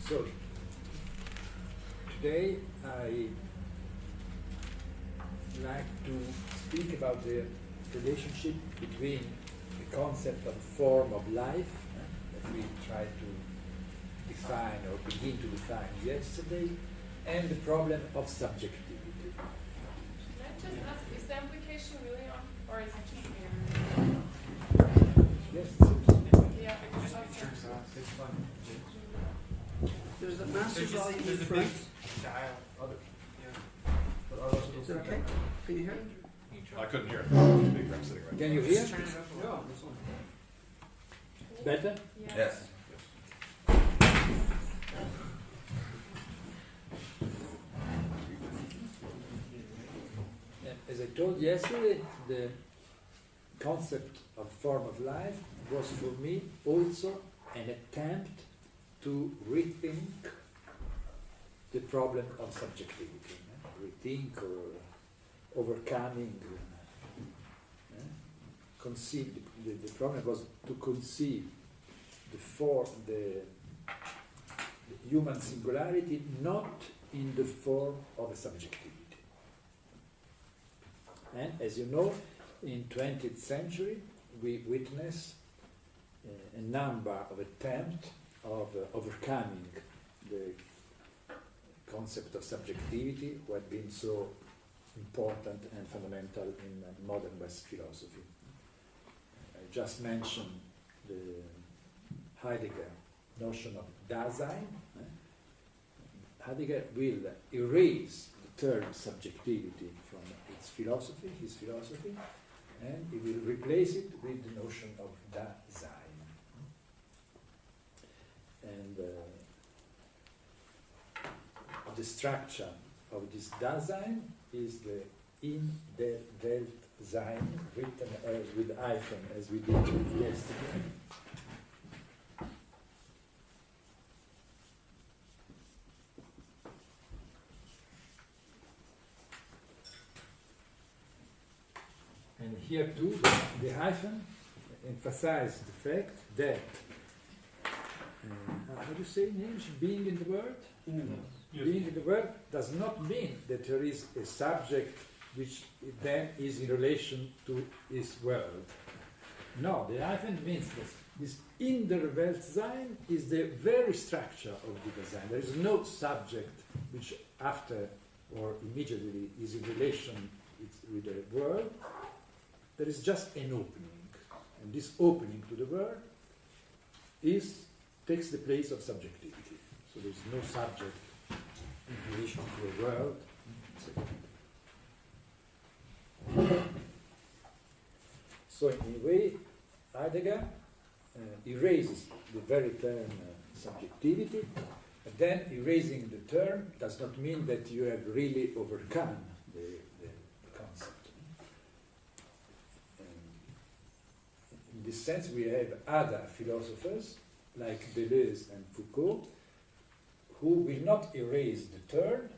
So, today I like to speak about the relationship between the concept of form of life that we tried to define or begin to define yesterday, and the problem of subjectivity. Can I just ask, is the application really on, or is it just here? Yes, it seems. Yeah. There's a master volume in front. Is it okay? Can you hear it? I couldn't hear it. I'm sitting right Can you hear? Yeah. Better? Yes. As I told yesterday, the concept of form of life was for me also an attempt to rethink the problem of subjectivity, rethink or overcoming, conceive. The problem was to conceive the human singularity not in the form of a subjectivity. And as you know, in 20th century, we witness a number of attempts of overcoming the concept of subjectivity, what had been so important and fundamental in modern West philosophy. I just mentioned the Heidegger notion of Dasein. Heidegger will erase the term subjectivity from his philosophy, and he will replace it with the notion of Dasein. And the structure of this Dasein is the in der welt-sein, written with hyphen as we did yesterday. And here too, the hyphen emphasizes the fact that, how do you say in English, being in the world? Yes. Being in the world does not mean that there is a subject which then is in relation to his world. No, the hyphen means that this in der welt-sein is the very structure of the design. There is no subject which after or immediately is in relation with the world. There is just an opening, and this opening to the world takes the place of subjectivity. So there is no subject in relation to the world. So in a way, Heidegger erases the very term subjectivity, but then erasing the term does not mean that you have really overcome the concept. In this sense, we have other philosophers like Deleuze and Foucault who will not erase the term.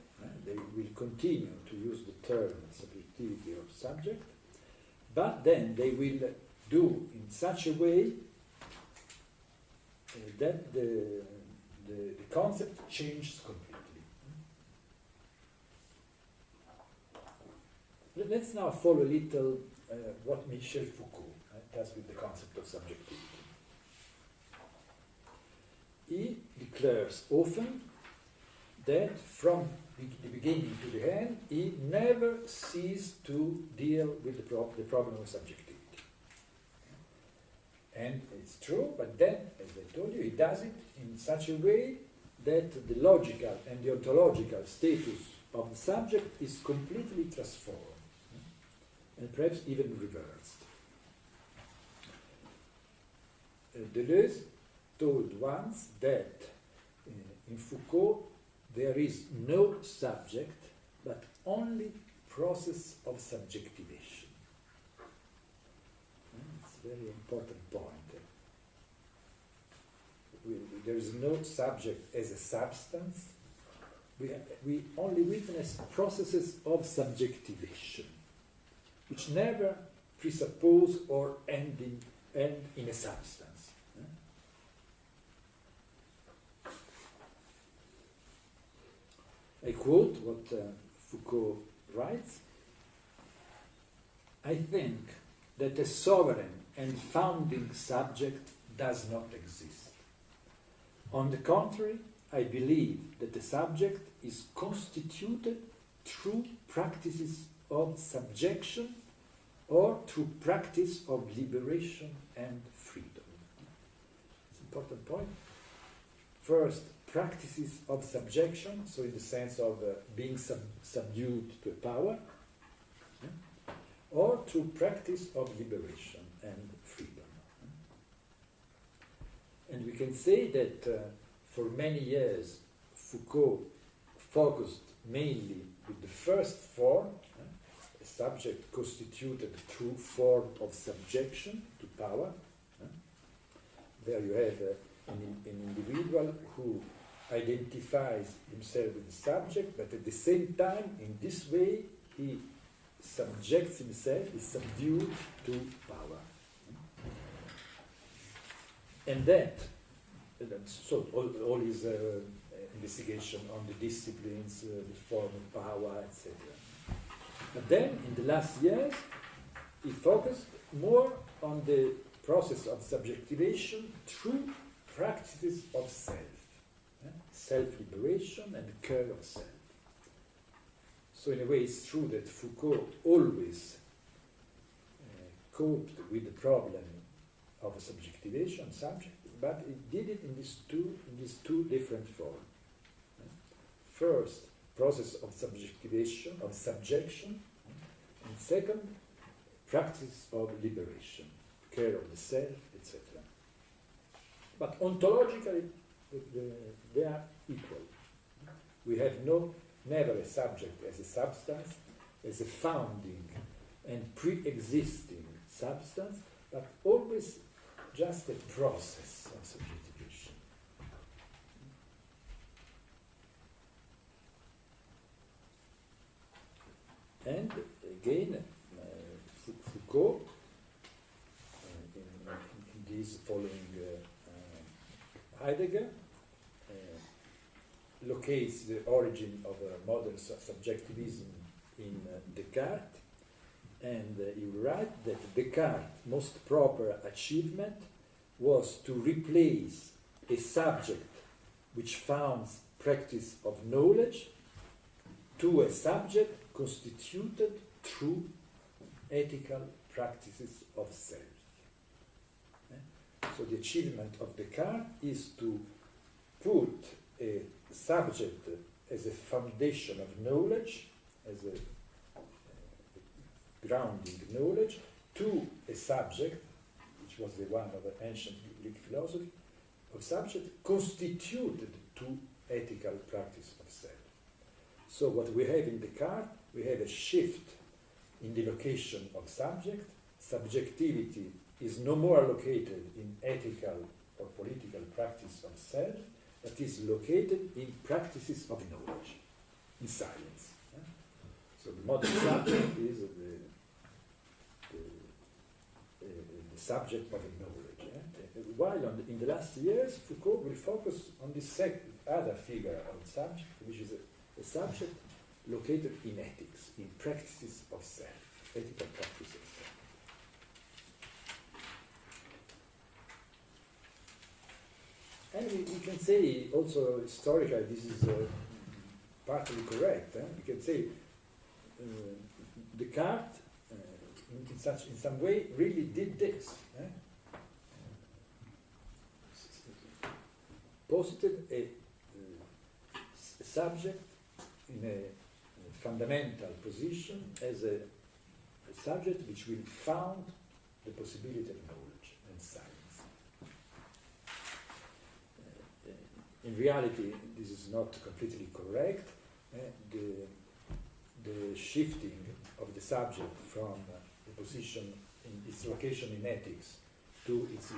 They will continue to use the term subjectivity or subject, but then they will do in such a way that the concept changes completely. Let's now follow a little what Michel Foucault does with the concept of subjectivity. He declares often that from the beginning to the end, he never ceased to deal with the problem of subjectivity. And it's true, but then, as I told you, he does it in such a way that the logical and the ontological status of the subject is completely transformed, and perhaps even reversed. Deleuze told once that in Foucault there is no subject but only process of subjectivation. It's a very important point. There is no subject as a substance. We only witness processes of subjectivation, which never presuppose or end in a substance. I quote what Foucault writes: I think that a sovereign and founding subject does not exist. On the contrary, I believe that the subject is constituted through practices of subjection or through practice of liberation and freedom. It's an important point. First, practices of subjection, so in the sense of being subdued to a power, or through practice of liberation and freedom. And we can say that for many years Foucault focused mainly with the first form, a subject constituted through form of subjection to power. There you have an individual who identifies himself with the subject, but at the same time, in this way, he subjects himself, is subdued to power. And so all his investigation on the disciplines, the form of power, etc. But then, in the last years, he focused more on the process of subjectivation through practices of self, self-liberation and care of self. So in a way, it's true that Foucault always coped with the problem of subjectivation, subject, but he did it in these two different forms. First, process of subjectivation, of subjection, and second, practice of liberation, care of the self, etc. But ontologically, they are equal. We have never a subject as a substance, as a founding and pre-existing substance, but always just a process of subjectivation. And again, Foucault, in this following Heidegger, locates the origin of modern subjectivism in Descartes, and he writes that Descartes' most proper achievement was to replace a subject which founds practice of knowledge to a subject constituted through ethical practices of self. So the achievement of Descartes is to put a subject as a foundation of knowledge, as a grounding knowledge, to a subject, which was the one of the ancient Greek philosophy, of subject constituted to ethical practice of self. So what we have in Descartes, we have a shift in the location of subject. Subjectivity is no more located in ethical or political practice of self, but is located in practices of knowledge, in science. So the modern subject is the subject of knowledge. While in the last years, Foucault will focus on this other figure of subject, which is a subject located in ethics, in practices of self, ethical practice of self. And we can say also historically this is partly correct. We can say Descartes, in some way, really did this. Posited a subject in a fundamental position as a subject which will found the possibility of knowledge and science. In reality, this is not completely correct. The shifting of the subject from the position in its location in ethics to its